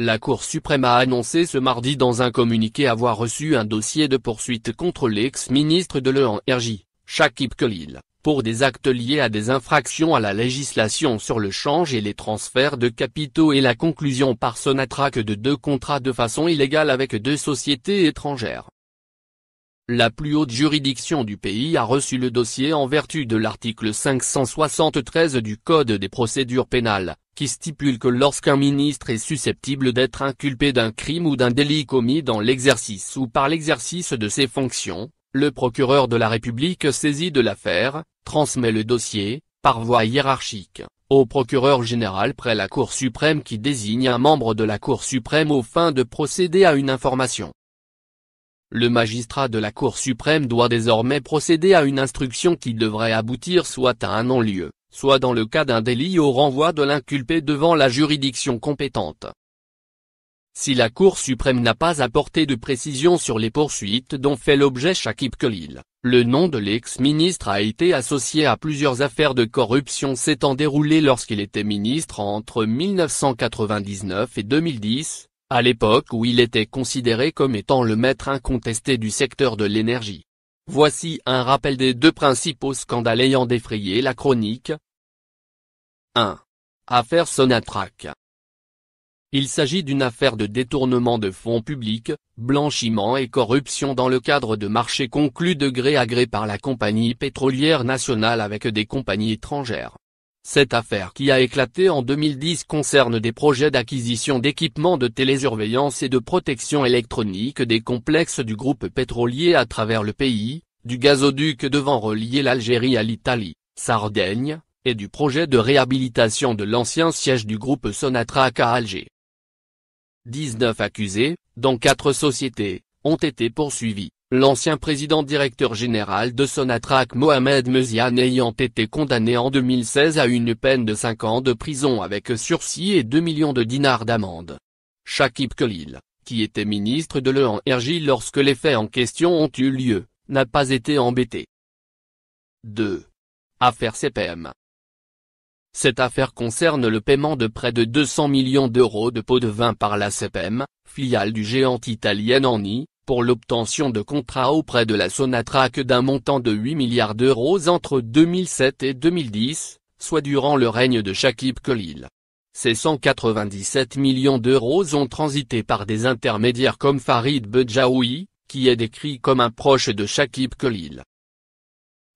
La Cour suprême a annoncé ce mardi dans un communiqué avoir reçu un dossier de poursuite contre l'ex-ministre de l'Énergie, Chakib Khalil, pour des actes liés à des infractions à la législation sur le change et les transferts de capitaux et la conclusion par Sonatrach de 2 contrats de façon illégale avec 2 sociétés étrangères. La plus haute juridiction du pays a reçu le dossier en vertu de l'article 573 du Code des procédures pénales, qui stipule que lorsqu'un ministre est susceptible d'être inculpé d'un crime ou d'un délit commis dans l'exercice ou par l'exercice de ses fonctions, le procureur de la République saisi de l'affaire, transmet le dossier, par voie hiérarchique, au procureur général près la Cour suprême qui désigne un membre de la Cour suprême aux fins de procéder à une information. Le magistrat de la Cour suprême doit désormais procéder à une instruction qui devrait aboutir soit à un non-lieu, soit dans le cas d'un délit au renvoi de l'inculpé devant la juridiction compétente. Si la Cour suprême n'a pas apporté de précision sur les poursuites dont fait l'objet Chakib Khalil, le nom de l'ex-ministre a été associé à plusieurs affaires de corruption s'étant déroulées lorsqu'il était ministre entre 1999 et 2010, à l'époque où il était considéré comme étant le maître incontesté du secteur de l'énergie. Voici un rappel des 2 principaux scandales ayant défrayé la chronique. 1. Affaire Sonatrach. Il s'agit d'une affaire de détournement de fonds publics, blanchiment et corruption dans le cadre de marchés conclus de gré à gré par la compagnie pétrolière nationale avec des compagnies étrangères. Cette affaire qui a éclaté en 2010 concerne des projets d'acquisition d'équipements de télésurveillance et de protection électronique des complexes du groupe pétrolier à travers le pays, du gazoduc devant relier l'Algérie à l'Italie, Sardaigne, et du projet de réhabilitation de l'ancien siège du groupe Sonatrach à Alger. 19 accusés, dont 4 sociétés, ont été poursuivis. L'ancien président-directeur général de Sonatrach Mohamed Meziane ayant été condamné en 2016 à une peine de 5 ans de prison avec sursis et 2 millions de dinars d'amende. Chakib Khalil, qui était ministre de l'Énergie lorsque les faits en question ont eu lieu, n'a pas été embêté. 2. Affaire CPM. Cette affaire concerne le paiement de près de 200 millions d'euros de pots de vin par la CPM, filiale du géant italienne Eni, pour l'obtention de contrats auprès de la Sonatrach d'un montant de 8 milliards d'euros entre 2007 et 2010, soit durant le règne de Chakib Khalil. Ces 197 millions d'euros ont transité par des intermédiaires comme Farid Bedjaoui, qui est décrit comme un proche de Chakib Khalil.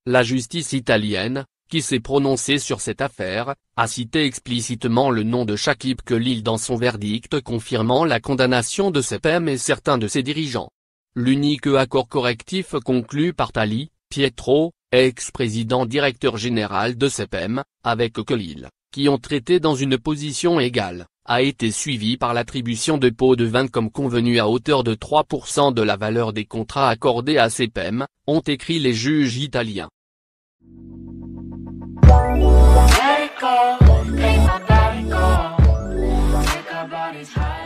La justice italienne, qui s'est prononcée sur cette affaire, a cité explicitement le nom de Chakib Khalil dans son verdict confirmant la condamnation de CPM et certains de ses dirigeants. L'unique accord correctif conclu par Tali, Pietro, ex-président directeur général de CPM, avec Khalil, qui ont traité dans une position égale, a été suivi par l'attribution de pots de vin comme convenu à hauteur de 3% de la valeur des contrats accordés à CPM, ont écrit les juges italiens. Let it go, make my body go, make our bodies high.